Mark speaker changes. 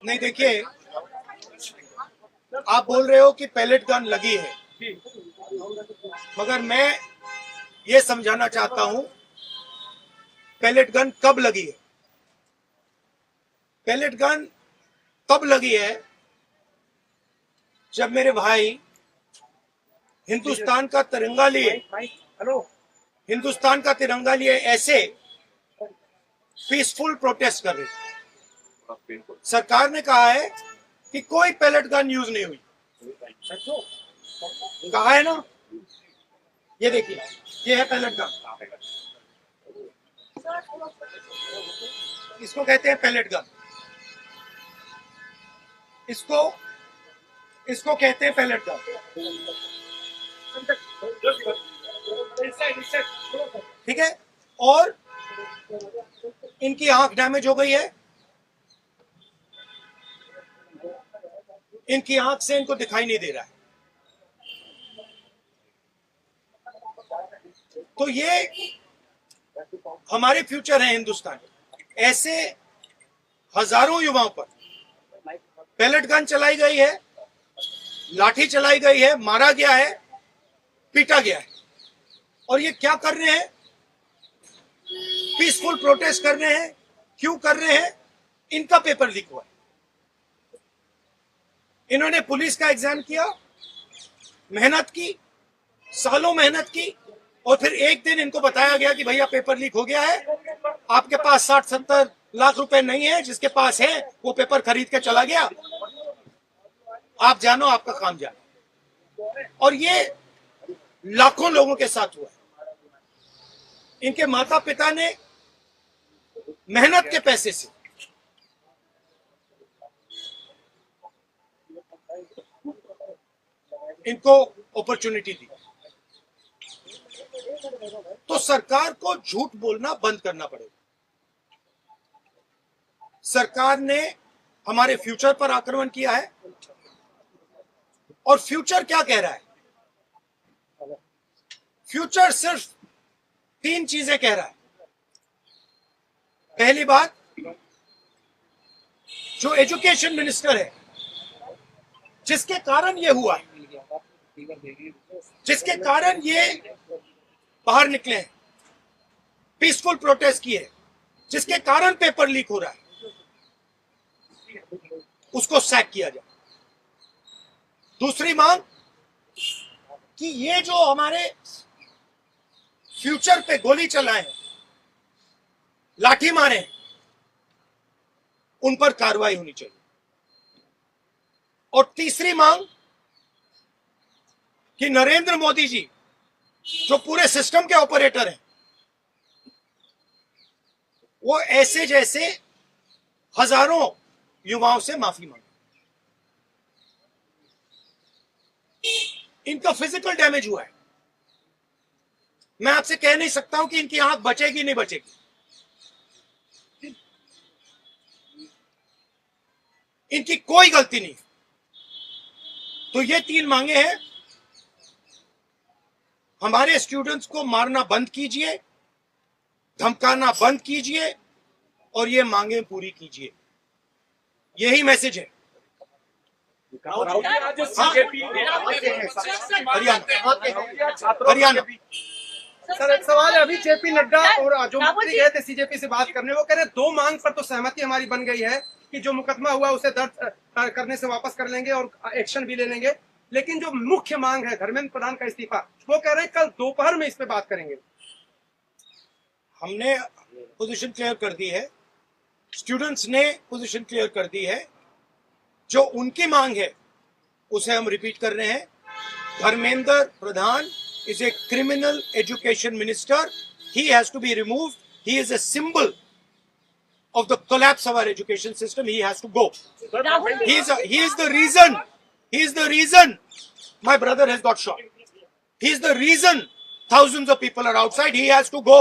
Speaker 1: नहीं, देखिए, आप बोल रहे हो कि पैलेट गन लगी है, मगर मैं ये समझाना चाहता हूं पैलेट गन कब लगी है। पैलेट गन तब लगी है जब मेरे भाई हिंदुस्तान का तिरंगा लिए ऐसे पीसफुल प्रोटेस्ट कर रहे थे। सरकार ने कहा है कि कोई पैलेट गन यूज नहीं हुई, कहा है ना। ये देखिए, ये है पैलेट गन, इसको कहते हैं पैलेट गन, इसको कहते हैं पैलेट गन। ठीक है, और इनकी आंख डैमेज हो गई है, इनकी आंख से इनको दिखाई नहीं दे रहा है। तो ये हमारे फ्यूचर है हिंदुस्तान। ऐसे हजारों युवाओं पर पैलेट गन चलाई गई है, लाठी चलाई गई है, मारा गया है, पीटा गया है, और ये क्या कर रहे हैं? पीसफुल प्रोटेस्ट कर रहे हैं। क्यों कर रहे हैं? इनका पेपर लीक हुआ है। इन्होंने पुलिस का एग्जाम किया, मेहनत की, सालों मेहनत की, और फिर एक दिन इनको बताया गया कि भैया पेपर लीक हो गया है, आपके पास 60-70 लाख रुपए नहीं है, जिसके पास है वो पेपर खरीद के चला गया, आप जानो, आपका काम जानो। और ये लाखों लोगों के साथ हुआ है। इनके माता पिता ने मेहनत के पैसे से इनको अपॉर्चुनिटी दी। तो सरकार को झूठ बोलना बंद करना पड़ेगा। सरकार ने हमारे फ्यूचर पर आक्रमण किया है, और फ्यूचर क्या कह रहा है? फ्यूचर सिर्फ 3 चीजें कह रहा है। पहली बात, जो एजुकेशन मिनिस्टर है, जिसके कारण ये हुआ है, जिसके कारण ये बाहर निकले हैं, पीसफुल प्रोटेस्ट किए, जिसके कारण पेपर लीक हो रहा है, उसको सैक किया जाए। दूसरी मांग कि ये जो हमारे फ्यूचर पे गोली चलाए, लाठी मारे, उन पर कार्रवाई होनी चाहिए। और तीसरी मांग कि नरेंद्र मोदी जी, जो पूरे सिस्टम के ऑपरेटर हैं, वो ऐसे जैसे हजारों युवाओं से माफी मांगे। इनका फिजिकल डैमेज हुआ है। मैं आपसे कह नहीं सकता हूं कि इनकी आंख बचेगी नहीं बचेगी। इनकी कोई गलती नहीं। तो ये 3 मांगे हैं। हमारे स्टूडेंट्स को मारना बंद कीजिए, धमकाना बंद कीजिए, और ये मांगे पूरी कीजिए। यही मैसेज है। हरियाणा।
Speaker 2: सर, एक सवाल है। अभी जेपी नड्डा और जो मंत्री गए थे सीजेपी से बात करने, वो कह रहे 2 मांग पर तो सहमति हमारी बन गई है कि जो मुकदमा हुआ उसे दर्ज करने से वापस कर लेंगे और एक्शन भी ले लेंगे, लेकिन जो मुख्य मांग है धर्मेंद्र प्रधान का इस्तीफा, वो कह रहे हैं कल दोपहर में इस पे बात करेंगे।
Speaker 1: हमने पोजीशन क्लियर कर दी है, स्टूडेंट्स ने पोजीशन क्लियर कर दी है। जो उनकी मांग है उसे हम रिपीट कर रहे हैं। Dharmendra Pradhan is a criminal education minister. He has to be removed. He is a symbol of the collapse of our education system. He has to go. He is the reason. He is the reason my brother has got shot. He is the reason thousands of people are outside. He has to go.